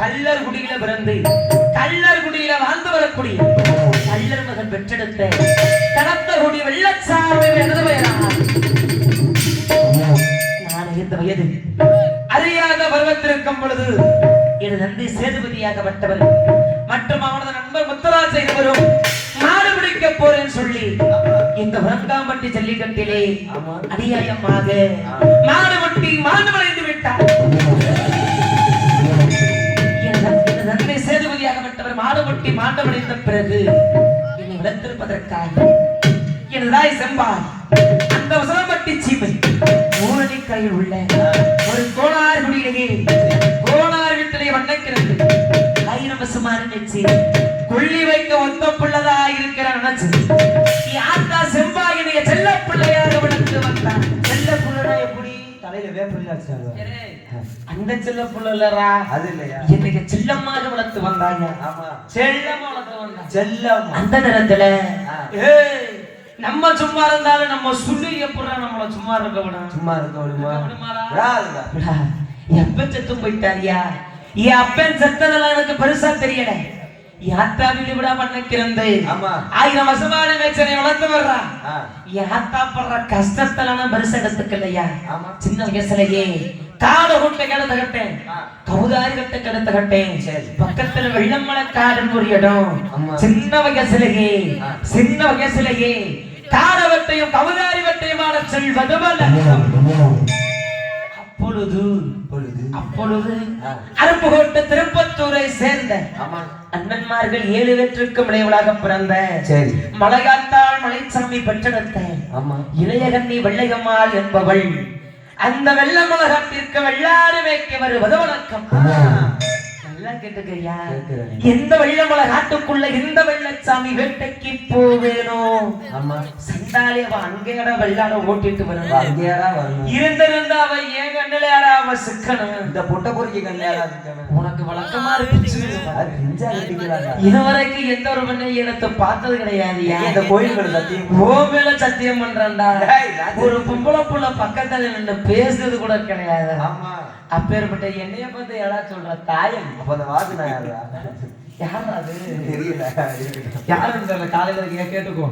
கல்லர் குடியில பிறந்து கல்லர் குடியில வாழ்ந்து வரக்கூடிய கல்லர் மகன் பெற்றெடுத்த கனத்த குடி வெள்ளச்சாமி எனது பெயரா. நான் இந்த வயது அறியாத பருவத்திற்கும் பொழுது எனது தந்தை சேதுபதியாகப்பட்டவர் மற்றும் அவனது நண்பர் முத்தராஜ் இருவரும் நாடு பிடிக்க போறேன்னு சொல்லி இந்த உரங்காம்பட்டி ஜல்லிக்கட்டிலே அநியாயமாக நாடு மட்டி மாண்டு விட்டார். எனது தந்தை சேதுபதியாகப்பட்டவர் மாடுபட்டி மாண்டமடைந்த பிறகு என்னை வளர்த்திருப்பதற்காக எனது தாய் செம்பார் அந்த உசலம்பட்டி சீமை ஊரணிக்காயில் உள்ள ஒரு கோணார் குடியிலேயே கோணார் வீட்டிலே வண்ணக்கிறது 1000 பசுமாறு நினைச்சு கொள்ளி வைக்க ஒத்த பிள்ளதா இருக்கிற நினைச்சு யாத்தா செம்பா என்னைய செல்ல பிள்ளையாக வளர்த்து வந்தான். செல்ல பிள்ளை எப்படி தலையில வேப்பிள்ளாச்சாங்க அந்த செல்ல பிள்ளைலரா அது இல்லையா என்னைய செல்லமாக வளர்த்து வந்தாங்க. ஆமா செல்லமா வளர்த்து வந்தாங்க. செல்லம் அந்த நேரத்துல நம்ம சும்மா இருந்தாலும் நம்ம சொல்லி எப்படா நம்மள சும்மா இருக்க விடும். சும்மா இருக்க விடுமா? எப்ப செத்து போயிட்டாரியா? என் அப்பன் செத்ததெல்லாம் எனக்கு பெருசா தெரியல. யாத்தா வீடு விடா பண்ணிக்கிறது 1000 வருஷமான மேச்சனை வளர்த்து வர்றான். யாத்தா படுற கஷ்டத்தெல்லாம் பெருசா எடுத்துக்கலையா? சின்ன வயசுலயே காடு கொட்டை கிடத்த கட்டேன், கவுதாரி கட்டை கிடத்த கட்டேன். பக்கத்துல வெள்ளமலை காடுன்னு ஒரு இடம். சின்ன வயசுலயே காடு வெட்டையும் கவுதாரி வெட்டையுமான செல்வது அப்பொழுது அருப்புக்கோட்டை திருப்பத்தூரை சேர்ந்த அண்ணன்மார்கள் 7 பேற்றுக்கும் இளையவளாக பிறந்த மலையாத்தாள் மலைச்சாமி பெற்றெடுத்த இளையகண்ணி வெள்ளையம்மாள் என்பவள் அந்த வெள்ள மலகாட்டிற்கு வெள்ளாடு வைக்க வருவது வணக்கம். கேட்டுக்கையா எந்த வெள்ளமல காட்டுக்குள்ள எந்த வெள்ளச்சாமி வேட்டைக்கு போவேனோ சண்டாலியவ அங்கேட வெள்ளாட ஓட்டிட்டு வருவா. இருந்திருந்தா அவ ஏன் கண்ணிலையாடா அவ சிக்கணும். இந்த பொட்டை பொறுக்கி கண்ணிலையாடா உனக்கு வழக்கமா இருந்துச்சு. இதுவரைக்கும் எந்த ஒரு பெண்ணை எனக்கு பார்த்தது கிடையாது. இந்த கோயில்கள் சத்தியம் ஓ மேல சத்தியம் பண்றான்டா. ஒரு பொம்பளை புள்ள பக்கத்துல நின்று பேசுறது கூட கிடையாது. அப்பேற்பட்ட என்னைய பார்த்து எடா சொல்ற தாயம் அப்ப அந்த வாசனை யாரா தெரியல யாருன்னு சொல்ல காலையில கேட்டுக்கோ.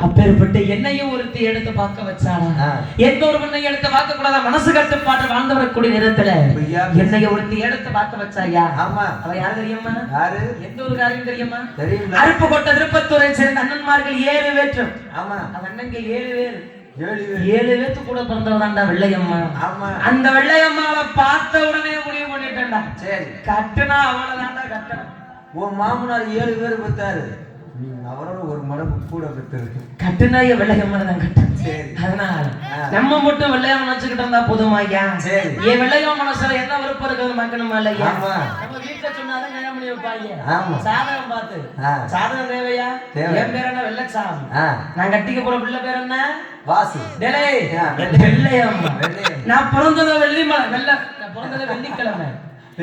அப்பேற்பட்ட என்னையும் ஒருத்தி எடுத்து பார்க்க வச்சானா? எந்த ஒரு பெண்ணை எடுத்து பார்க்க கூடாத மனசு கட்டுப்பாட்டு வாழ்ந்து வரக்கூடிய நேரத்துல என்னைய ஒருத்தி எடுத்து பார்க்க வச்சாயா? அவ யாரு தெரியுமா? எந்த ஒரு காரியம் தெரியுமா? அருப்புக்கோட்டை திருப்பத்தூரை சேர்ந்த அண்ணன்மார்கள் 7 பேற்றும். அவன் அண்ணங்க 7 பேர் 7 பேத்து கூட பிறந்தவதான்டா வெள்ளையம்மா. அந்த வெள்ளையம்மாவை பார்த்த உடனே முடிவு பண்ணிட்டேன்டா. சரி கட்டுனா அவளதான்டா கட்டணும். உன் மாமனார் 7 பேர் பெற்றாரு, அவரோட ஒரு மடங்கு கூட பெற்றது. கட்டுனாய வெள்ளையம்மா தான் கட்டணும். அதனால நம்ம மட்டும் வெள்ளையம்மா நினைச்சுக்கிட்டு இருந்தா போதுமாய்யா? என் வெள்ளையம்மா மனசுல என்ன விருப்பம் இருக்குன்னு பார்க்கணுமா இல்லையா? நம்ம வீட்டுல சொன்னாதான் கல்யாணம் பண்ணி வைப்பாங்க. சாதகம் பார்த்து சாதகம் தேவையா? என் பேர் என்ன வெள்ளச்சாமி, நான் கட்டிக்க போற பிள்ளை பேர் என்ன வாசு. வெள்ளையம்மா நான் பிறந்ததோ வெள்ளிக்கிழமை,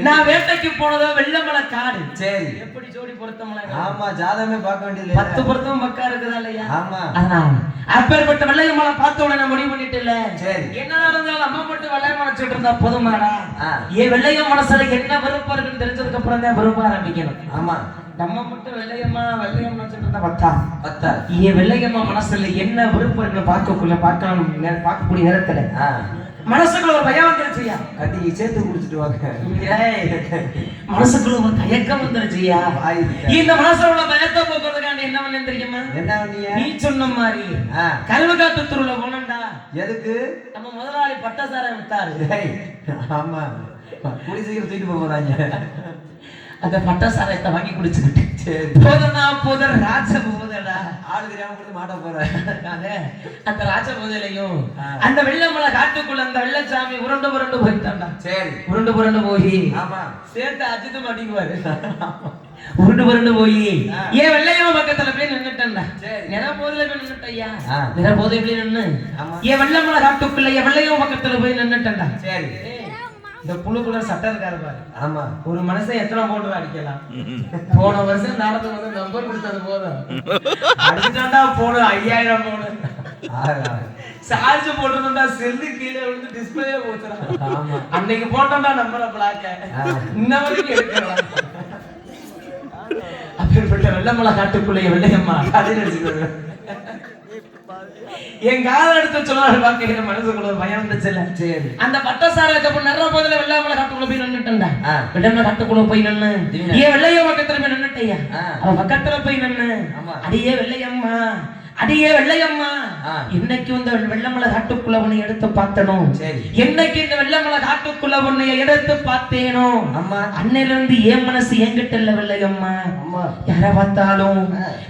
நான் வேட்டைக்கு போனதோ வெள்ளமலை காடு. சரி எப்படி ஜோடி பொருத்தமலை? ஆமா ஜாதகமே பார்க்க வேண்டியது 10 பொருத்தம் பக்கா இருக்குதா இல்லையா? ஆமா அதனால அப்பேற்பட்ட வெள்ளையம்மலை பார்த்த உடனே முடிவு பண்ணிட்டு இல்ல. சரி என்ன நடந்தாலும் அம்மா மட்டும் வெள்ளையம்மா நினைச்சிட்டு இருந்தா போதுமாடா? ஏன் வெள்ளையம்மா மனசுல என்ன விருப்பம் இருக்குன்னு தெரிஞ்சதுக்கு அப்புறம் தான் விருப்ப ஆரம்பிக்கணும். ஆமா நம்ம மட்டும் வெள்ளையம்மா நினைச்சிட்டு இருந்தா பத்தா. ஏன் வெள்ளையம்மா மனசுல என்ன விருப்பம் இருக்குன்னு பார்க்கக்கூடிய நேரத்துல மனசுக்குள்ள ஒரு பயம் வந்துருச்சியா? கட்டி சேர்த்து குடிச்சிட்டு வாங்க. மனசுக்குள்ள ஒரு தயக்கம் வந்துருச்சியா? இந்த மனசுல உள்ள பயத்தை போக்குறதுக்காண்டி என்ன பண்ண தெரியுமா? என்ன பண்ணியா? நீ சொன்ன மாதிரி கல்வகாட்டு தெருவுல போனண்டா. எதுக்கு? நம்ம முதலாளி பட்டசாரம் வித்தாரு. ஆமா குடி சீக்கிரம் தூக்கிட்டு போறாங்க. அந்த பட்டசாரத்தை வாங்கி குடிச்சுக்கிட்டு போதனா போத ராஜ போதடா ஆளு தெரியாம கொடுத்து மாட்ட போறேன். அந்த ராஜ போதையிலையும் அந்த வெள்ளமலை காட்டுக்குள்ள அந்த வெள்ளச்சாமி உருண்டு போயிட்டான்டா. சரி உருண்டு போய் சேர்த்து அஜித்து மாட்டிக்குவாரு. உருண்டு போய் ஏன் வெள்ளையம்மா பக்கத்துல போய் நின்னுட்டா. நிற போதில போய் நின்னுட்டையா? நிற போதை எப்படி நின்னு ஏன் வெள்ளமலை காட்டுக்குள்ள என் வெள்ளையம்மா பக்கத்துல போய் நின்னுட்டா. சரி இந்த புழுக்குள்ள சட்டம் இருக்காரு பாரு. ஆமா ஒரு மனுஷன் எத்தனை போட்டு அடிக்கலாம்? போன வருஷம் நாளத்துக்கு வந்து நம்பர் கொடுத்தது போதும் அடிச்சுட்டாண்டா போடு 5000 போடு. சார்ஜ் போட்டிருந்தா செல்லு கீழே விழுந்து டிஸ்பிளே போச்சுடா. அன்னைக்கு போட்டோம்டா நம்பரை பிளாக்க இன்ன வரைக்கும் எடுக்கலாம். அப்பேற்பட்ட வெள்ளமலை காட்டுக்குள்ளே வெள்ளையம்மா அதை நடிச்சுக்கிறது. என் கால எடுத்து சொல்லாரு பாக்க மனசுக்குள்ள பயம் வந்துச்சுல. சரி அந்த பட்டசாரத்தை நிறைய போதுல வெள்ளாமலை காட்டுக்குள்ள போய் நின்னுட்டா. வெள்ளாமலை காட்டுக்குள்ள போய் நின்னு ஏன் வெள்ளைய பக்கத்துல போய் நின்னுட்டையா. அவன் பக்கத்துல போய் நின்னு அடியே வெள்ளையம்மா அடியே வெள்ளையம்மா இன்னைக்கு இந்த வெள்ளமலை காட்டுக்குள்ள உன்னை எடுத்து பார்த்தனும். என்னைக்கு இந்த வெள்ளமலை காட்டுக்குள்ள உன்னை எடுத்து பார்த்தேனோ அன்னையில இருந்து என் மனசு என்கிட்ட இல்ல வெள்ளையம்மா. யார பார்த்தாலும்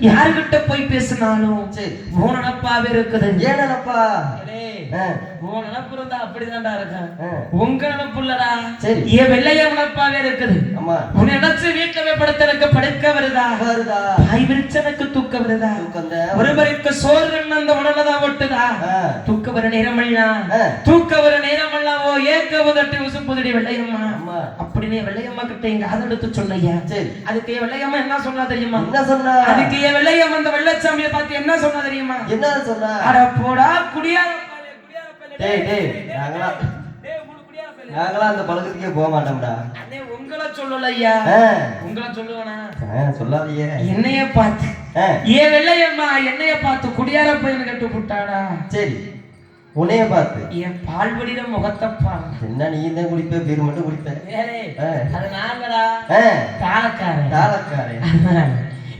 யாருகிட்ட போய் பேசினாலும் உன் நினப்பாவே இருக்குது. ஏன் நினப்பா? உன் நினப்பு இருந்தா அப்படிதான்டா இருக்கேன். உங்க நினப்பு இல்லடா என் வெள்ளைய நினப்பாவே இருக்குது. உன்னை நினைச்சு வீட்டுல படுத்த எனக்கு படுக்க வருதா பாய் விரிச்ச எனக்கு தூக்க வருதா ஒருவருக்கு சோறு அந்த உடலதான் ஒட்டுதா தூக்க வர நேரமல்லா தூக்க வர நேரமல்லாவோ ஏக்க உதட்டி உசுப்புதடி வெள்ளையம்மா அப்படின்னு வெள்ளையம்மா கிட்ட எங்க அதெடுத்து சொன்னையா. அதுக்கு வெள்ளையம்மா என்ன சொன்னா தெரியுமா? என்ன சொன்னா? அதுக்கு வெள்ளையம்மா அந்த வெள்ளச்சாமியை பார்த்து என்ன சொன்னா தெரியுமா? என்ன சொன்னா? அட போடா குடியா நாங்களா அந்த பழக்கத்துக்கே போக மாட்டோம்டா. உங்களை சொல்லல ஐயா, உங்களை சொல்லுவேனா? சொல்லாதீங்க. என்னைய பார்த்து ஏன் வெள்ளையம்மா என்னைய பார்த்து குடியார பையன் கட்டு போட்டாடா. சரி உன்னைய பார்த்து என் பால்வடியில முகத்தப்பா என்ன நீ தான் குடிப்ப பேரு மட்டும் குடிப்ப. அது நாங்கடா தாளக்காரன்.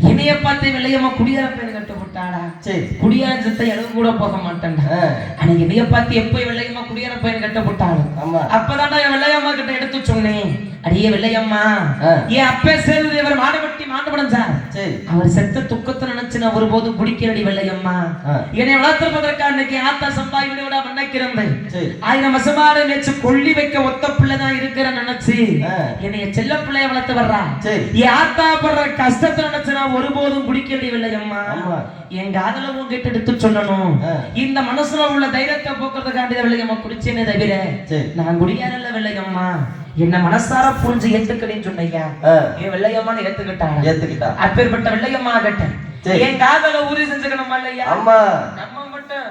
இணைய பார்த்து வெள்ளையம்மா குடியார பையன் கட்டு போட்டாடா. சரி குடியார சத்தை எழுத கூட போக மாட்டேன்டா. அன்னைக்கு இணைய பார்த்து எப்ப வெள்ளையம்மா குடியார பையன் கட்ட போட்டாலும் அப்பதான்டா என் வெள்ளையம்மா கிட்ட எடுத்து சொன்னேன். அடியே வெள்ளையம்மா என் அப்பே சேர்ந்து இவர் மாடுபட்டி மாண்டுபடைஞ்சார். அவர் செத்த துக்கத்தை நினைச்சு நான் ஒருபோதும் குடிக்கிறடி வெள்ளையம்மா. என்னை வளர்த்துவதற்காக அன்னைக்கு ஆத்தா சம்பாய் விட மண்ணைக்கிறேன். 1000 வருஷமாடு நேற்று கொல்லி வைக்க ஒத்த பிள்ளைதான் இருக்கிற நினைச்சு என்னைய செல்ல பிள்ளைய வளர்த்து வர்றா. என் ஆத்தா படுற கஷ்டத்தை நினைச்சு நான் ஒருபோதும் குடிக்கிறடி வெள்ளையம்மா. என் காதல உங்ககிட்ட எடுத்து சொல்லணும். இந்த மனசுல உள்ள தைரியத்தை போக்குறதுக்காண்டி வெள்ளையம்மா குடிச்சேனே தவிர நான் குடியாரல்ல வெள்ளையம்மா. என்ன மனசார புரிஞ்சு ஏத்துக்கலன்னு சொன்னையா. என் வெள்ளையம்மான்னு ஏத்துக்கிட்டா. அப்பேற்பட்ட வெள்ளையம்மா ஆகட்டும் என் காதல உறுதி செஞ்சுக்கணும் இல்லையா. நம்ம மட்டும்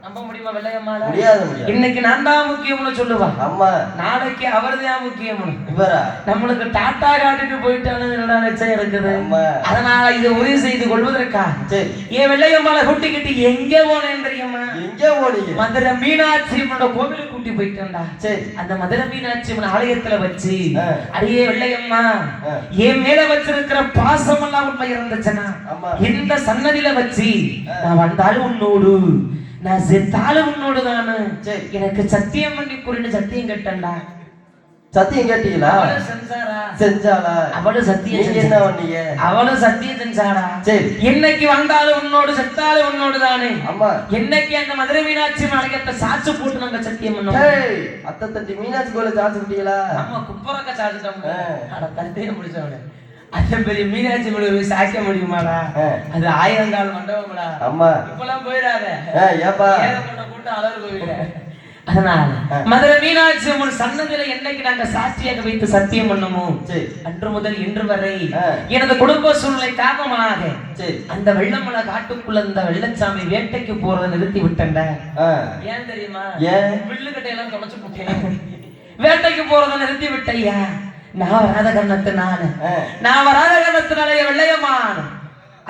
நம்ப முடியுமா வெள்ளையம்மா? முடியாது. இன்னைக்கு நான் தான் முக்கியம்னு சொல்லுவா. ஆமா நாளைக்கு அவர்தான் முக்கியம். நம்மளுக்கு டாட்டா காட்டிட்டு போயிட்டாலும் நிச்சயம் இருக்குது. அதனால இதை உறுதி செய்து கொள்வதற்கா என் வெள்ளையம்மால கூட்டிக்கிட்டு எங்க போனேன் தெரியுமா? எங்க போனீங்க? மதுரை மீனாட்சி அம்மனோட கோவிலுக்கு கூட்டி போயிட்டேன்டா. சரி அந்த மதுரை மீனாட்சி அம்மன் ஆலயத்துல வச்சு அடியே வெள்ளையம்மா என் மேல வச்சிருக்கிற பாசம் எல்லாம் உண்மை இருந்துச்சுன்னா இந்த சன்னதியில வச்சு நான் வந்தாலும் உன்னோடு நான் செத்தாலும் உன்னோடு தானே எனக்கு சத்தியம் பண்ணி குறின்னு சத்தியம் கேட்டேன்டா. சத்தியம் கேட்டீங்களா? செஞ்சாளா? அவளும் சத்தியம் என்ன பண்ணீங்க? அவளும் சத்தியம் செஞ்சாடா. சரி என்னைக்கு வந்தாலும் உன்னோடு செத்தாலும் உன்னோடு தானே. ஆமா என்னைக்கு அந்த மதுரை மீனாட்சி ஆலயத்தை சாட்சி போட்டு நாங்க சத்தியம் பண்ணோம். அத்தை தட்டி மீனாட்சி கோயில சாட்சி போட்டீங்களா? ஆமா குப்பரக்க சாட்சிட்டோம். அட தட்டியே முடிச்சவனே அந்த பெரிய மீனாட்சி மொழி சாய்க்க முடியுமாடா? அது 1000 கால் மண்டபம்டா. ஆமா இப்பெல்லாம் போயிடாத கூட்டம் அளவு போயிட. அதனால மதுரை மீனாட்சி அம்மன் சன்னதியில என்னைக்கு நாங்க சாட்சியாக வைத்து சத்தியம் பண்ணுமோ அன்று முதல் இன்று வரை எனது குடும்ப சூழ்நிலை காரணமாக அந்த வெள்ளமலை காட்டுக்குள்ள இந்த வெள்ளச்சாமி வேட்டைக்கு போறதை நிறுத்தி விட்டேன்ட. ஏன் தெரியுமா? வில்லு கட்டையெல்லாம் தொலைச்சு போட்டேன். வேட்டைக்கு போறதை நிறுத்தி விட்டையா. நான் வராத காரணத்தினால வெள்ளையம்மான்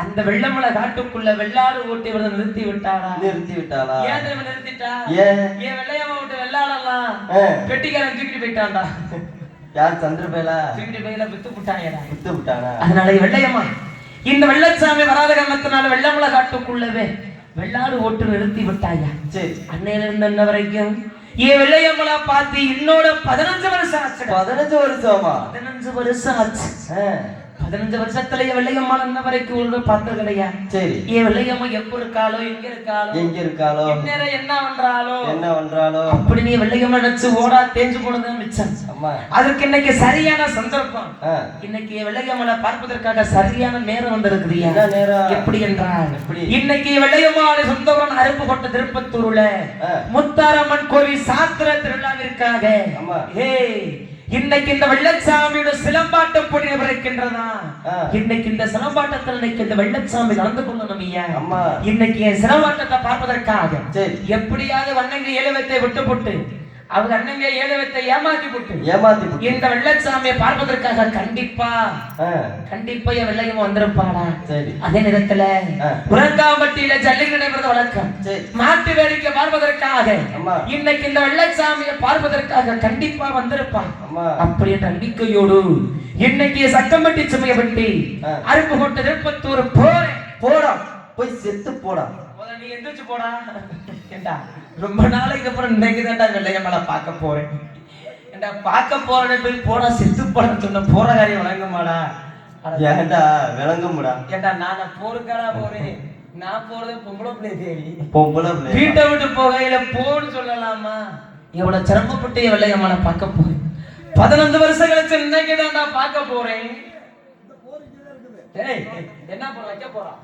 அந்த வெள்ளமலை காட்டுக்குள்ள வெள்ளாடு ஓட்டி வரத நிறுத்தி விட்டாளா? ஏன் நிறுத்திட்டா? ஏன் வெள்ளையம்மா விட்டு வெள்ளாடலாம் பெட்டிக்காரன் தூக்கிட்டு போயிட்டான்டா. யார்? சந்திரபேலா தூக்கிட்டு போயில வித்து விட்டானா. அதனால வெள்ளையம்மா இந்த வெள்ளச்சாமி வராத காரணத்தினால வெள்ளமலை காட்டுக்குள்ளவே வெள்ளாடு ஓட்டு நிறுத்தி விட்டாயா. சரி அன்னையில இருந்து என்ன வரைக்கும் ஏன் வெள்ளையம்மளா பார்த்து இன்னோட 15 வருஷம் ஆச்சு. 15 வருஷமா? 15 வருஷம் ஆச்சு. 15 வருஷத்துல வெள்ளையம்மா என்ன வரைக்கும் பார்த்தது கிடையாது. சரி ஏன் வெள்ளையம்மா எப்ப இருக்காளோ எங்க இருக்காளோ என்ன பண்றாளோ அப்படி நீ வெள்ளையம்மா நினைச்சு ஓடா தேஞ்சு போனது மிச்சம். அதுக்கு இன்னைக்கு சரியான சந்தர்ப்பம். இன்னைக்கு வெள்ளையம்மளை பார்ப்பதற்காக சரியான நேரம் வந்திருக்குறியா. எப்படி என்றால் இன்னைக்கு வெள்ளையம்மாவை சொந்தவரன் அருப்புக்கோட்டை திருப்பத்தூர்ல முத்தாரம்மன் கோவில் சாத்திர திருவிழாவிற்காக இன்னைக்கு இந்த வெள்ளச்சாமியோட சிலம்பாட்டம் போட்டி இருக்கின்றதா? இன்னைக்கு இந்த சிலம்பாட்டத்தில் இன்னைக்கு இந்த வெள்ளச்சாமி கலந்து கொள்ளணும் ஐயா. இன்னைக்கு என் சிலம்பாட்டத்தை பார்ப்பதற்காக எப்படியாவது வண்ணங்க ஏலவத்தை விட்டு போட்டு அவங்க அண்ணங்க ஏலவத்தை ஏமாத்தி போட்டு இந்த வெள்ளச்சாமியை பார்ப்பதற்காக கண்டிப்பா என் வெள்ளையும் வந்திருப்பாடா. அதே நேரத்துல உரங்காம்பட்டியில ஜல்லிக்கட்டு நடைபெறுவது வழக்கம். மாட்டு வேடிக்கை பார்ப்பதற்காக இன்னைக்கு இந்த வெள்ளச்சாமியை பார்ப்பதற்காக கண்டிப்பா வந்திருப்பான். அப்படி என்ற நம்பிக்கையோடு இன்னைக்கு சக்கம்பட்டி சுமைய பட்டி அருப்புக்கோட்டை திருப்பத்தூர் போடா போய் செத்து போடா. நீ எந்திரிச்சு போடா. ஏண்டா ரொம்ப நாளைக்கு அப்புறம் இன்னைக்கு தான்டா வெள்ளையம்மளை பார்க்க போறேன். ஏண்டா பார்க்க போறேன்னு போய் போடா செத்து போடன்னு சொன்ன போற காரியம் விளங்குமாடா? ஏண்டா விளங்கும்டா. ஏண்டா நான் போருக்காடா போறேன். நான் போறது பொம்பளை பிள்ளை தேடி பொம்பளை வீட்டை விட்டு போகையில போன்னு சொல்லலாமா? எவ்வளவு சிரமப்பட்டு என் வெள்ளையம்மளை பார்க்க போறேன். 15 வருஷம் கழிச்சு இன்னைக்கு தான்டா பார்க்க போறேன். என்ன போற வைக்க போறான்?